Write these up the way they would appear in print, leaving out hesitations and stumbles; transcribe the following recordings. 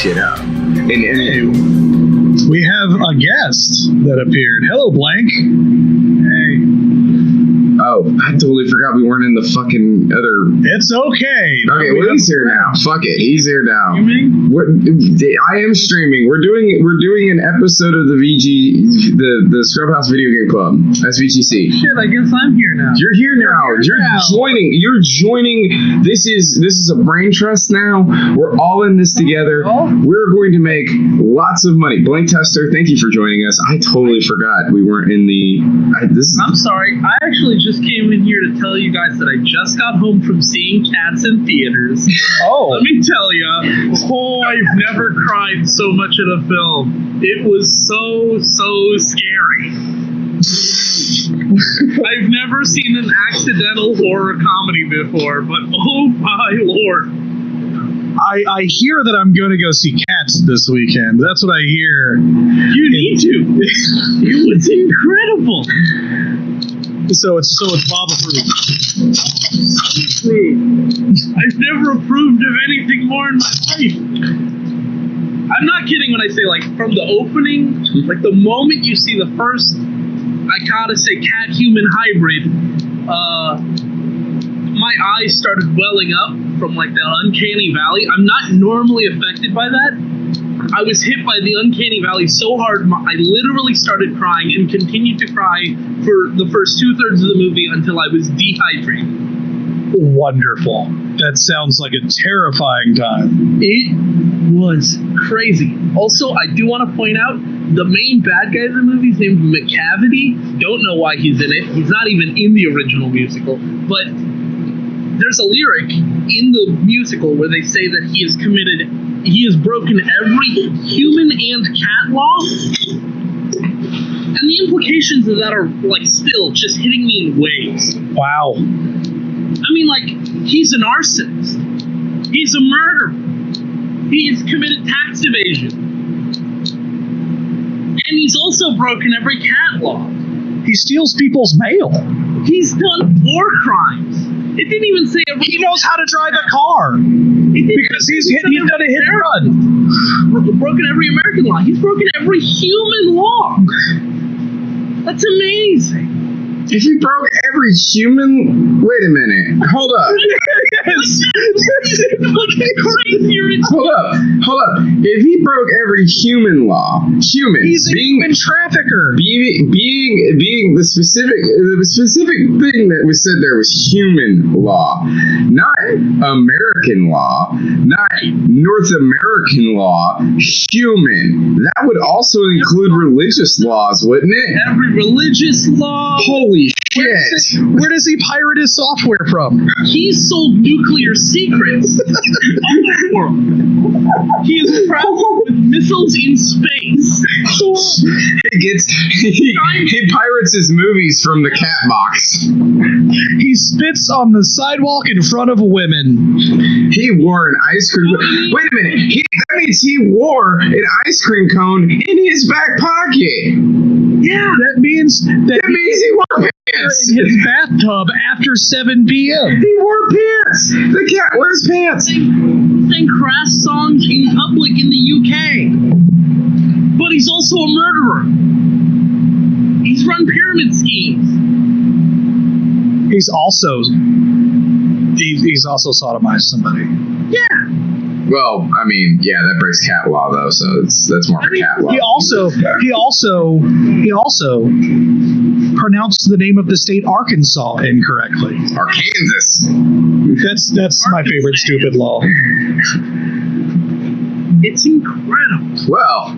shit up. And we have a guest that appeared. Hello, Blank. Hey. Oh, I totally forgot we weren't in the fucking other... It's okay. Okay, well, he's here now. Fuck it, he's here now. I am streaming. We're doing an episode of the VG, the Scrubhouse Video Game Club, SVGC. Shit, I guess I'm here now. You're here now. You're joining. This is a brain trust now. We're all in this together. We're going to make lots of money. Blanktester, thank you for joining us. I totally forgot we weren't in the... I'm sorry. I actually just came in here to tell you guys that I just got home from seeing Cats in theaters. Oh. Let me tell you, I've never cried so much at a film. It was so scary. I've never seen an accidental horror comedy before, but oh my lord. I hear that I'm going to go see Cats this weekend. That's what I hear. You need to. It was incredible. So it's Bob approved. I've never approved of anything more in my life. I'm not kidding when I say, like, from the opening, like the moment you see the first, I gotta say, cat-human hybrid, my eyes started welling up from, like, the uncanny valley. I'm not normally affected by that. I was hit by the uncanny valley so hard, I literally started crying and continued to cry for the first 2/3 of the movie until I was dehydrated. Wonderful. That sounds like a terrifying time. It was crazy. Also, I do want to point out, the main bad guy in the movie is named McCavity. Don't know why he's in it. He's not even in the original musical. But there's a lyric in the musical where they say that he has broken every human and cat law. And the implications of that are, like, still just hitting me in waves. Wow. I mean, like, he's an arsonist. He's a murderer. He's committed tax evasion. And he's also broken every cat law. He steals people's mail. He's done war crimes. It didn't even say every... He knows how to drive a car. Because he's done a hit and run. Broken every American law. He's broken every human law. That's amazing. If he broke every human... Wait a minute. Hold up. Hold up. If he broke every human law, he's a human trafficker. Being the specific thing that was said there was human law, not American law, not North American law, human. That would also include religious laws, wouldn't it? Every religious law. Holy shit. Where does he pirate his software from? He sold nuclear secrets of the world. He is traveled with missiles in space. He pirates his movies from the cat box. He spits on the sidewalk in front of women. He wore an ice cream... Wait a minute. That means he wore an ice cream cone in his back pocket. Yeah. That means he wore pants in his bathtub after 7 p.m. He wore pants. The cat wears pants. Sang crass songs in public in the UK. But he's also a murderer. He's run pyramid schemes. He's also sodomized somebody. Yeah. Well, I mean, yeah, that breaks cat law though, so that's more of a cat law. He also pronounced the name of the state Arkansas incorrectly. Arkansas. That's my favorite stupid law. It's incredible. Well,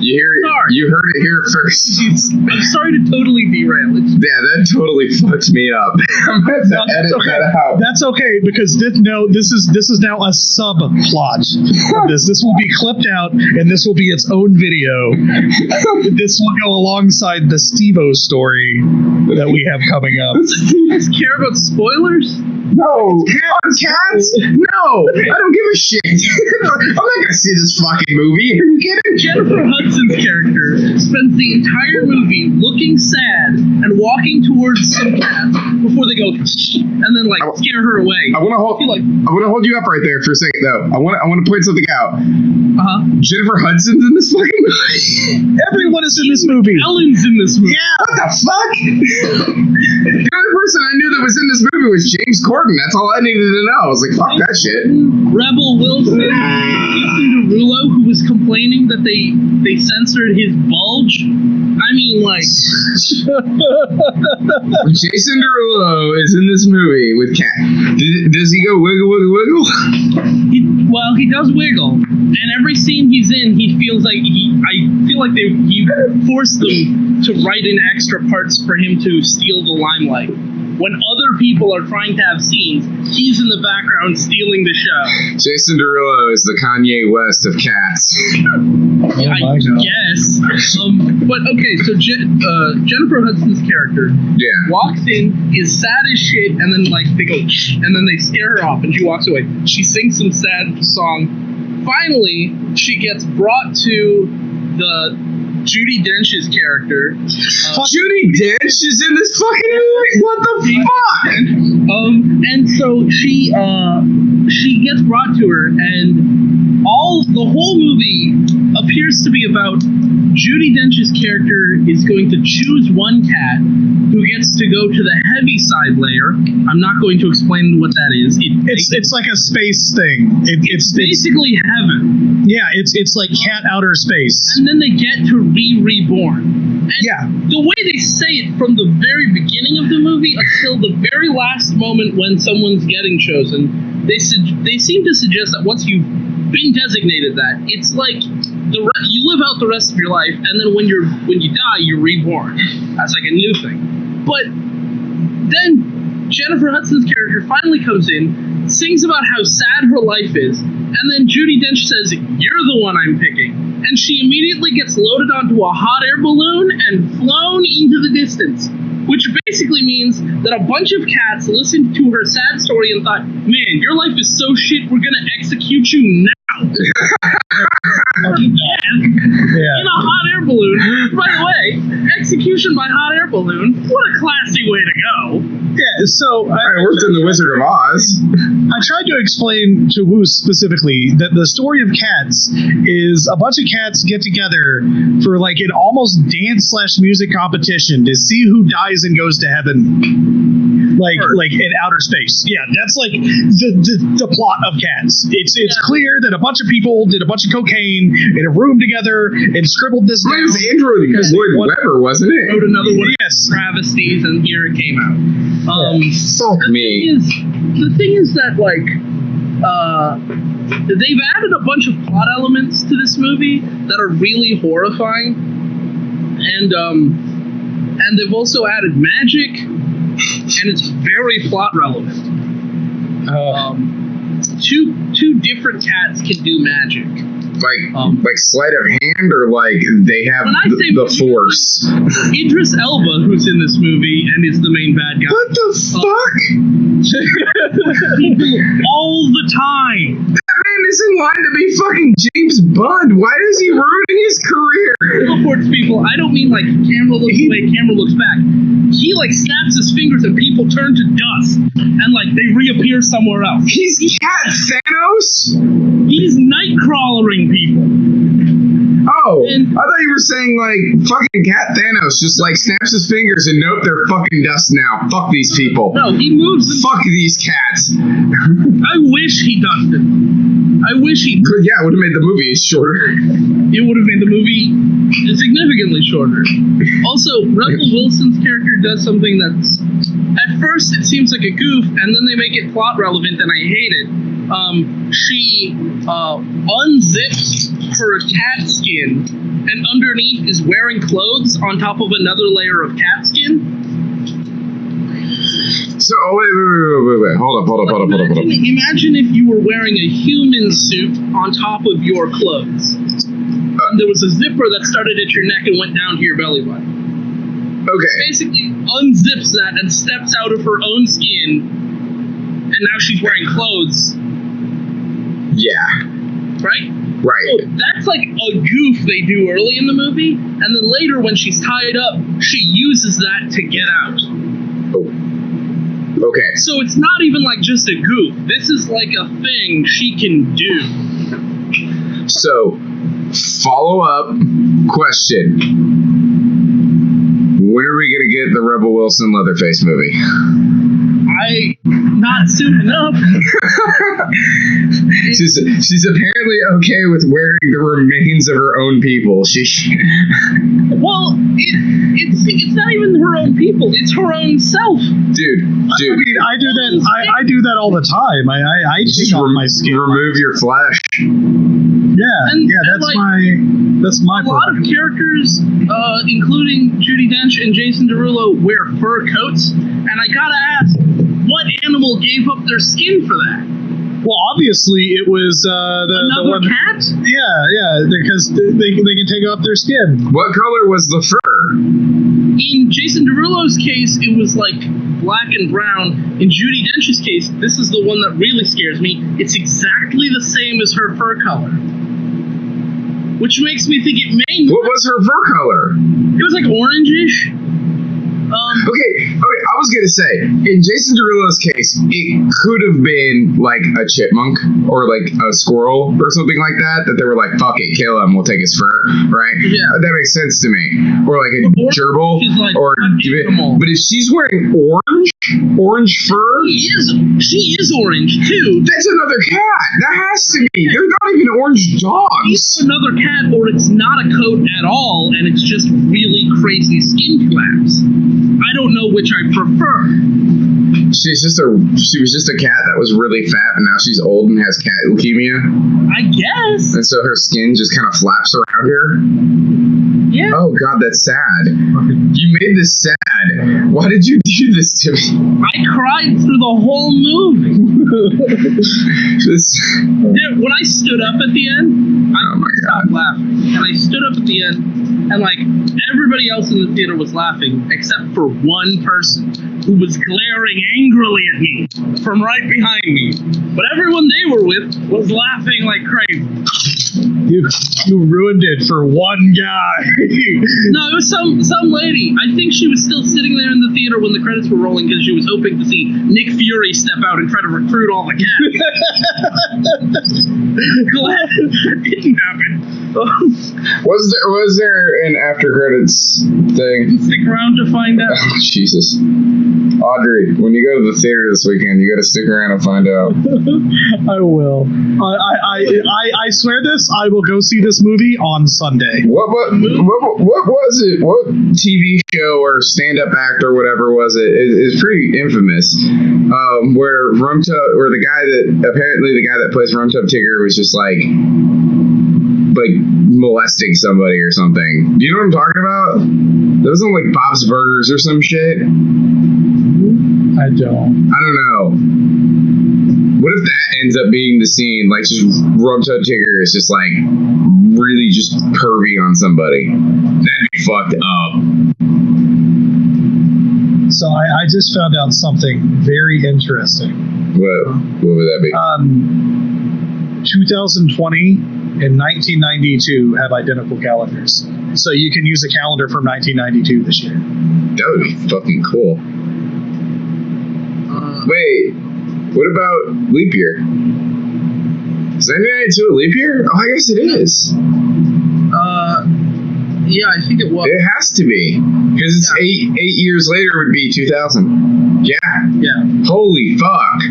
you heard it here first. I'm sorry to totally derail it. Yeah, that totally fucked me up. I'm going to edit that out. That's okay, because this is now a subplot of this. This will be clipped out, and this will be its own video. This will go alongside the Steve-O story that we have coming up. Do you guys care about spoilers? No. Cats? No. I don't give a shit. I'm not gonna see this fucking movie. Are you kidding? Jennifer Hudson's character spends the entire movie looking sad and walking towards some cats before they go and then like scare her away. I want to hold you up right there for a second though. I want to point something out. Jennifer Hudson's in this fucking movie. Everyone is in this movie. Ellen's in this movie. Yeah. What the fuck? The only person I knew that was in this movie was James Corden. That's all I needed to know. I was like, fuck that shit. Rebel Wilson, Jason Derulo, who was complaining that they censored his bulge. I mean, like, Jason Derulo is in this movie with Cat. Does he go wiggle, wiggle, wiggle? He does wiggle, and every scene he's in, he feels like I feel like he forced them to write in extra parts for him to steal the limelight. When other people are trying to have scenes, he's in the background stealing the show. Jason Derulo is the Kanye West of cats. I guess. But okay, so Jennifer Hudson's character walks in, is sad as shit, and then like they go, and then they scare her off, and she walks away. She sings some sad song. Finally, she gets brought to the Judi Dench's character. Judi Dench is in this fucking movie? What the fuck? And so she gets brought to her, and the whole movie appears to be about Judi Dench's character is going to choose one cat who gets to go to the heavy side layer. I'm not going to explain what that is. It's like a space thing. It's basically heaven. Yeah, it's like cat outer space. And then they get to be reborn. And the way they say it from the very beginning of the movie until the very last moment when someone's getting chosen, they seem to suggest that once you've been designated that, it's like you live out the rest of your life, and then when you die, you're reborn. That's like a new thing. But then Jennifer Hudson's character finally comes in, sings about how sad her life is, and then Judi Dench says, "You're the one I'm picking." And she immediately gets loaded onto a hot air balloon and flown into the distance, which basically means that a bunch of cats listened to her sad story and thought, "Man, your life is so shit, we're gonna execute you now." In a hot air balloon. By the way, execution by hot air balloon. What a classy way to go. Yeah, so I worked in the Wizard of Oz. I tried to explain to Wu specifically that the story of Cats is a bunch of cats get together for like an almost dance/music competition to see who dies and goes to heaven. Like in outer space. Yeah, that's like the plot of Cats. It's clear that a bunch of people did a bunch of cocaine in a room together and scribbled this down. It was Andrew Lloyd Webber, wasn't it? Wrote another one of travesties, and here it came out. Fuck me. The thing is that like they've added a bunch of plot elements to this movie that are really horrifying, and they've also added magic, and it's very plot relevant. Two different cats can do magic. Like sleight of hand, or like they have the force. Idris Elba, who's in this movie and is the main bad guy. What the fuck? All the time. That man is in line to be fucking James Bond. Why is he ruining his career? Teleports people. I don't mean like camera looks away, camera looks back. He like snaps his fingers and people turn to dust and like they reappear somewhere else. He's Cat Thanos? He's night-crawlering people. Oh, I thought you were saying like fucking Cat Thanos just like snaps his fingers and nope, they're fucking dust now. Fuck these people. No, he moves. Fuck these cats. I wish he done it. I wish he could. Yeah, it would have made the movie shorter. It would have made the movie significantly shorter. Also, Rebel Wilson's character does something that's at first it seems like a goof, and then they make it plot relevant, and I hate it. She unzips her cat skin, and underneath is wearing clothes on top of another layer of cat skin. So, wait. Hold up. Imagine if you were wearing a human suit on top of your clothes. And there was a zipper that started at your neck and went down to your belly button. Okay. Basically unzips that and steps out of her own skin and now she's wearing clothes. Yeah. Right? Right. So that's like a goof they do early in the movie, and then later when she's tied up, she uses that to get out. Oh. Okay. So it's not even like just a goof. This is like a thing she can do. So, follow-up question. When are we going to get the Rebel Wilson Leatherface movie? Not soon enough. She's apparently okay with wearing the remains of her own people. Well, it's not even her own people. It's her own self. Dude. I mean, I do that. I do that all the time. I Just take off my skin. remove your flesh. Yeah, And that's my a lot of characters, including Judi Dench and Jason Derulo, wear fur coats, and I gotta ask, what animal gave up their skin for that? Well, obviously it was Another the one. cat? Yeah, because they can take off their skin. What color was the fur? In Jason Derulo's case, it was like black and brown. In Judi Dench's case, this is the one that really scares me. It's exactly the same as her fur color. Which makes me think it may... What was her fur color? It was like orangish. Okay, I was gonna say, in Jason Derulo's case, it could have been like a chipmunk or like a squirrel or something like that they were like, fuck it, kill him, we'll take his fur, right? Yeah. That makes sense to me. Or like a gerbil. Like, or but if she's wearing orange fur, she is orange too. that's another cat. That has to be. They're not even orange dogs. It's another cat, or it's not a coat at all, and it's just really crazy skin collapse. I don't know which I prefer. She was just a cat that was really fat, and now she's old and has cat leukemia. I guess. And so her skin just kind of flaps around her. Yeah. Oh God, that's sad. You made this sad. Why did you do this to me? I cried through the whole movie. When I stood up at the end, I stopped laughing. And I stood up at the end, and like everybody else in the theater was laughing, except for one person who was glaring angrily at me from right behind me. But everyone they were with was laughing like crazy. You ruined it for one guy. No, it was some lady. I think she was still sitting there in the theater when the credits were rolling because she was hoping to see Nick Fury step out and try to recruit all the cats. Glad it didn't happen. Was there an after credits thing? Stick around to find out. Oh, Jesus. Audrey, when you go to the theater this weekend, you got to stick around and find out. I will. I swear this. I will go see this movie on Sunday. What was it? What TV show or stand-up act or whatever was it? It's pretty infamous. Where the guy that plays Rumtub Tigger was just like molesting somebody or something. Do you know what I'm talking about? That was on like Bob's Burgers or some shit. I don't know. What if that ends up being the scene? Like, just Rumtub Tigger is just like really just pervy on somebody. That'd be fucked up. So I just found out something very interesting. What would that be? 2020 and 1992 have identical calendars. So you can use a calendar from 1992 this year. That would be fucking cool. Wait, what about leap year? Is 1992 a leap year? Oh, I guess it is. Yeah, I think it was. It has to be. Because it's 8 years later would be 2000. Yeah. Holy fuck.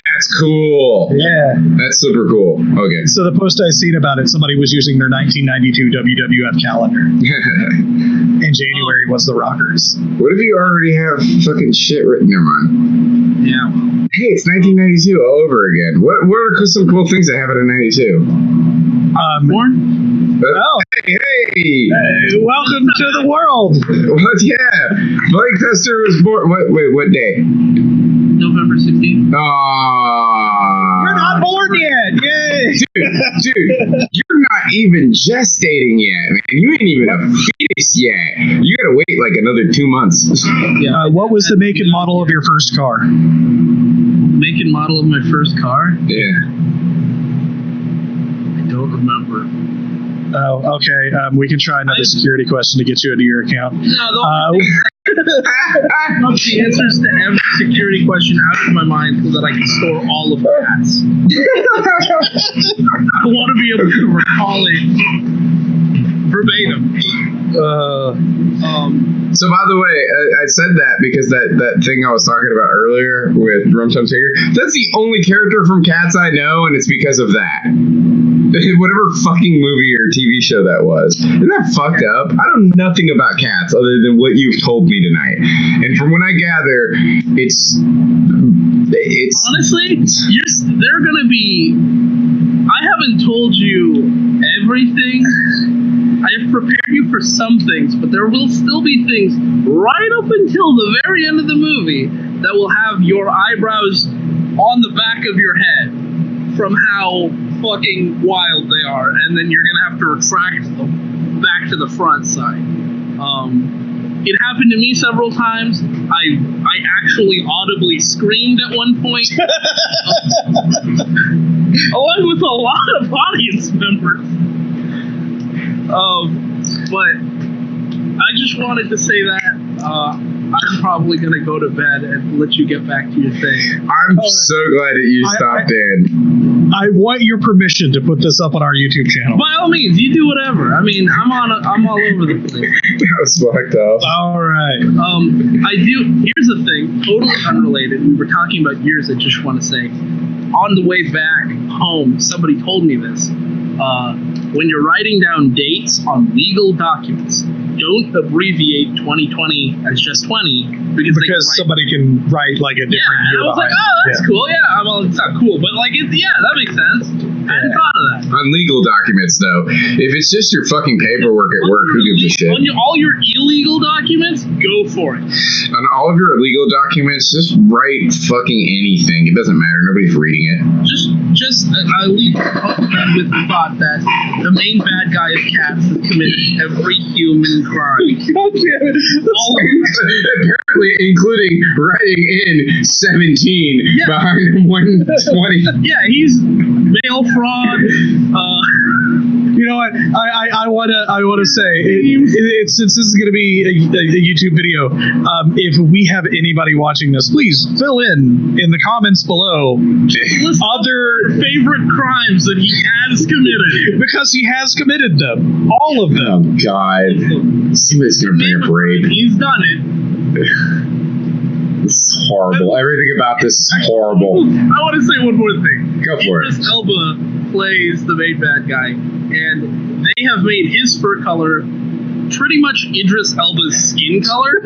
That's cool. Yeah. That's super cool. Okay. So the post I seen about it, somebody was using their 1992 WWF calendar. In January was the Rockers. What if you already have fucking shit written? Never mind. Yeah. Hey, it's 1992 all over again. What are some cool things that happened in 92? Born? Hey! Welcome to the world. What? Yeah. Blanktester was born. What day? November 16th. Aww. You're not born yet. Yay. Dude, you're not even gestating yet, man. You ain't even a fetus yet. You gotta wait like another 2 months. Yeah. What was the make and model of your first car? Make and model of my first car? Yeah. I don't remember. Oh, okay. We can try another security question to get you into your account. No, the answers to every security question out of my mind so that I can store all of cats. I want to be able to recall it verbatim. So by the way, I said that because that thing I was talking about earlier with Rum Tum Tigger, that's the only character from Cats I know, and it's because of that. Whatever fucking movie or TV show that was. Isn't that fucked up? I know nothing about Cats other than what you've told me tonight. And from what I gather, it's honestly, they're gonna be. I haven't told you everything. I have prepared you for some things, but there will still be things right up until the very end of the movie that will have your eyebrows on the back of your head from how fucking wild they are, and then you're gonna have to retract them back to the front side. It happened to me several times. I actually audibly screamed at one point, along with a lot of audience members. But I just wanted to say that I'm probably going to go to bed and let you get back to your thing. I'm so glad that you stopped in. I want your permission to put this up on our YouTube channel. By all means, you do whatever. I mean, I'm all over the place. That was fucked up. All right. Here's the thing, totally unrelated. We were talking about years. I just want to say, on the way back home, somebody told me this. When you're writing down dates on legal documents, don't abbreviate 2020 as just 20 because somebody can write like a different year. And I was like, oh, that's cool. Yeah, well, it's not cool, but like, that makes sense. I hadn't thought of that. On legal documents, though, if it's just your fucking paperwork at work, who gives a shit? On all your illegal documents, go for it. On all of your illegal documents, just write fucking anything. It doesn't matter. Nobody's reading it. I leave with the thought that the main bad guy of Cats has committed every human crime. God damn it. Apparently, including writing in 17 behind 120. Yeah, he's mail fraud. You know what? I want to say, since this is going to be a YouTube video, if we have anybody watching this, please fill in the comments below other favorite crimes that he has committed, because he has committed them, all of them. Oh God! Somebody's going to bring a braid. He's done it. This is horrible. Everything about this is horrible. I want to say one more thing. Go for it. Idris Elba plays the main bad guy, and they have made his fur color pretty much Idris Elba's skin color.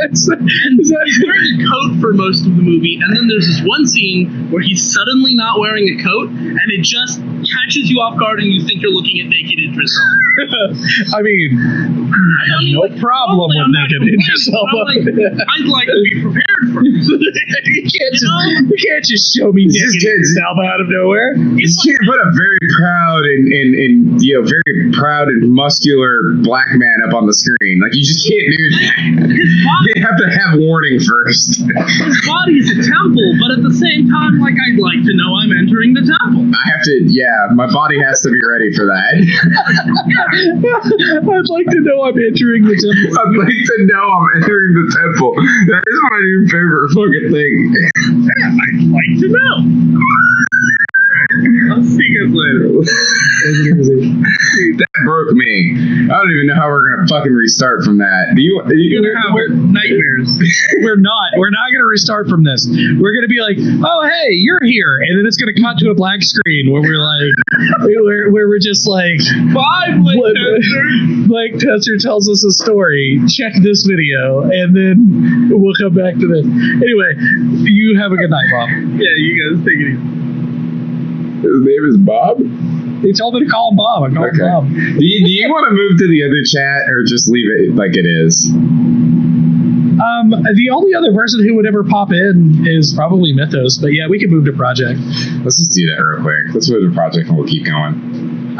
And he's wearing a coat for most of the movie, and then there's this one scene where he's suddenly not wearing a coat, and it just catches you off guard, and you think you're looking at naked Idris Elba. I mean, I have no problem with naked Idris Elba. I'd like to be prepared for it. You can't just show me naked Idris Elba out of nowhere. You can't put a very proud and very proud and muscular black man up on the screen. Like, you just can't do that. You have to have warning first. His body is a temple, but at the same time, like, I'd like to know I'm entering the temple. I have to, my body has to be ready for that. I'd like to know I'm entering the temple. I'd like to know I'm entering the temple. That is my new favorite fucking thing. I'd like to know. I'll see you guys later. That broke me. I don't even know how we're gonna fucking restart from that. You're gonna have nightmares. We're not gonna restart from this. We're gonna be like, oh hey, you're here, and then it's gonna cut to a black screen where we're like, where we're just like, Blank Tester tells us a story. Check this video, and then we'll come back to this. Anyway, you have a good night, Bob. Yeah, you guys take it easy. His name is Bob? He told me to call him Bob. I called him Bob. Do you want to move to the other chat or just leave it like it is? The only other person who would ever pop in is probably Mythos, but yeah, we can move to Project. Let's just do that real quick. Let's move to Project and we'll keep going.